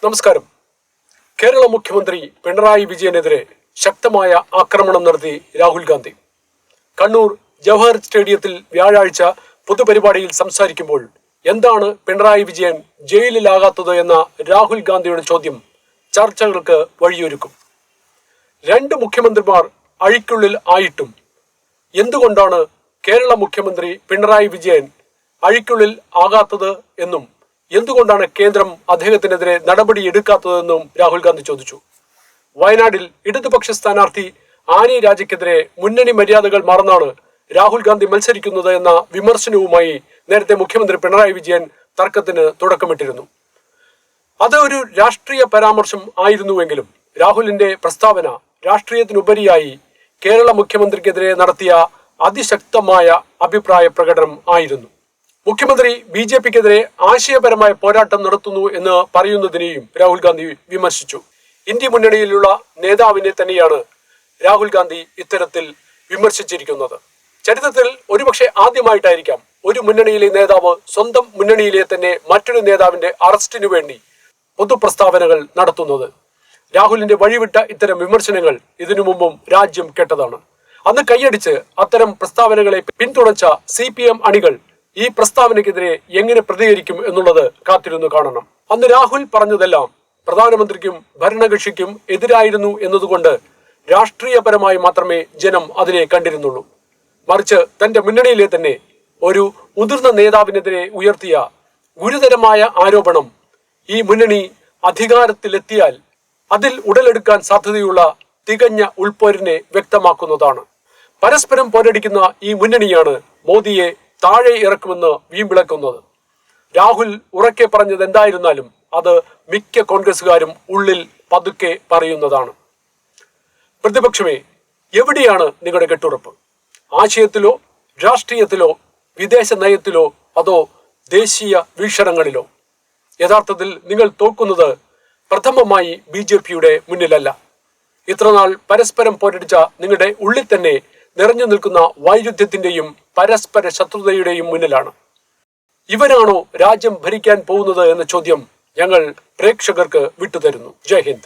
നമസ്കാരം. കേരള മുഖ്യമന്ത്രി പിണറായി വിജയനെതിരെ ശക്തമായ ആക്രമണം നടത്തി രാഹുൽ ഗാന്ധി. കണ്ണൂർ ജവഹർ സ്റ്റേഡിയത്തിൽ വ്യാഴാഴ്ച പൊതുപരിപാടിയിൽ സംസാരിക്കുമ്പോൾ എന്താണ് പിണറായി വിജയൻ ജയിലിലാകാത്തത് എന്ന രാഹുൽ ഗാന്ധിയുടെ ചോദ്യം ചർച്ചകൾക്ക് വഴിയൊരുക്കും. രണ്ട് മുഖ്യമന്ത്രിമാർ അഴിക്കുള്ളിൽ ആയിട്ടും എന്തുകൊണ്ടാണ് കേരള മുഖ്യമന്ത്രി പിണറായി വിജയൻ അഴിക്കുള്ളിൽ ആകാത്തത് എന്നും എന്തുകൊണ്ടാണ് കേന്ദ്രം അദ്ദേഹത്തിനെതിരെ നടപടി എടുക്കാത്തതെന്നും രാഹുൽ ഗാന്ധി ചോദിച്ചു. വയനാട്ടിൽ ഇടതുപക്ഷ സ്ഥാനാർത്ഥി ആനി രാജയ്ക്കെതിരെ മുന്നണി മര്യാദകൾ മറന്നാണ് രാഹുൽ ഗാന്ധി മത്സരിക്കുന്നത് എന്ന വിമർശനവുമായി നേരത്തെ മുഖ്യമന്ത്രി പിണറായി വിജയൻ തർക്കത്തിന് തുടക്കമിട്ടിരുന്നു. അത് ഒരു രാഷ്ട്രീയ പരാമർശം ആയിരുന്നുവെങ്കിലും രാഹുലിന്റെ പ്രസ്താവന രാഷ്ട്രീയത്തിനുപരിയായി കേരള മുഖ്യമന്ത്രിക്കെതിരെ നടത്തിയ അതിശക്തമായ അഭിപ്രായ പ്രകടനം ആയിരുന്നു. മുഖ്യമന്ത്രി BJPക്കെതിരെ ആശയപരമായ പോരാട്ടം നടത്തുന്നു എന്ന് പറയുന്നതിനെയും രാഹുൽ ഗാന്ധി വിമർശിച്ചു. ഇന്ത്യ മുന്നണിയിലുള്ള നേതാവിനെ തന്നെയാണ് രാഹുൽ ഗാന്ധി ഇത്തരത്തിൽ വിമർശിച്ചിരിക്കുന്നത്. ചരിത്രത്തിൽ ഒരുപക്ഷെ ആദ്യമായിട്ടായിരിക്കാം ഒരു മുന്നണിയിലെ നേതാവ് സ്വന്തം മുന്നണിയിലെ തന്നെ മറ്റൊരു നേതാവിന്റെ അറസ്റ്റിനു വേണ്ടി പൊതുപ്രസ്താവനകൾ നടത്തുന്നത്. രാഹുലിന്റെ വഴിവിട്ട ഇത്തരം വിമർശനങ്ങൾ ഇതിനു മുമ്പും രാജ്യം കേട്ടതാണ്. അന്ന് കൈയടിച്ച് അത്തരം പ്രസ്താവനകളെ പിന്തുണച്ച CPM അണികൾ ഈ പ്രസ്താവനയ്ക്കെതിരെ എങ്ങനെ പ്രതികരിക്കും എന്നുള്ളത് കാത്തിരുന്നു കാണണം. അന്ന് രാഹുൽ പറഞ്ഞതെല്ലാം പ്രധാനമന്ത്രിക്കും ഭരണകക്ഷിക്കും എതിരായിരുന്നു എന്നതുകൊണ്ട് രാഷ്ട്രീയപരമായി മാത്രമേ ജനം അതിനെ കണ്ടിരുന്നുള്ളൂ. മറിച്ച് തന്റെ മുന്നണിയിലെ തന്നെ ഒരു മുതിർന്ന നേതാവിനെതിരെ ഉയർത്തിയ ഗുരുതരമായ ആരോപണം ഈ മുന്നണി അധികാരത്തിലെത്തിയാൽ അതിൽ ഉടലെടുക്കാൻ സാധ്യതയുള്ള തികഞ്ഞ ഉൾപ്പോരിനെ വ്യക്തമാക്കുന്നതാണ്. പരസ്പരം പോരടിക്കുന്ന ഈ മുന്നണിയാണ് മോദിയെ താഴെ ഇറക്കുമെന്ന് വീമ്പിളക്കുന്നത്. രാഹുൽ ഉറക്കെ പറഞ്ഞത് എന്തായിരുന്നാലും അത് മിക്ക കോൺഗ്രസുകാരും ഉള്ളിൽ പതുക്കെ പറയുന്നതാണ്. പ്രതിപക്ഷമേ, എവിടെയാണ് നിങ്ങളുടെ കെട്ടുറപ്പ്? ആശയത്തിലോ രാഷ്ട്രീയത്തിലോ വിദേശ നയത്തിലോ അതോ ദേശീയ വീക്ഷണങ്ങളിലോ? യഥാർത്ഥത്തിൽ നിങ്ങൾ തോക്കുന്നത് പ്രഥമമായി BJPയുടെ മുന്നിലല്ല. ഇത്രനാൾ പരസ്പരം പോരടിച്ച നിങ്ങളുടെ ഉള്ളിൽ തന്നെ നിറഞ്ഞു നിൽക്കുന്ന വൈരുദ്ധ്യത്തിന്റെയും പരസ്പര ശത്രുതയുടെയും മുന്നിലാണ്. ഇവരാണോ രാജ്യം ഭരിക്കാൻ പോകുന്നത് എന്ന ചോദ്യം ഞങ്ങൾ പ്രേക്ഷകർക്ക് വിട്ടുതരുന്നു. ജയ് ഹിന്ദ്.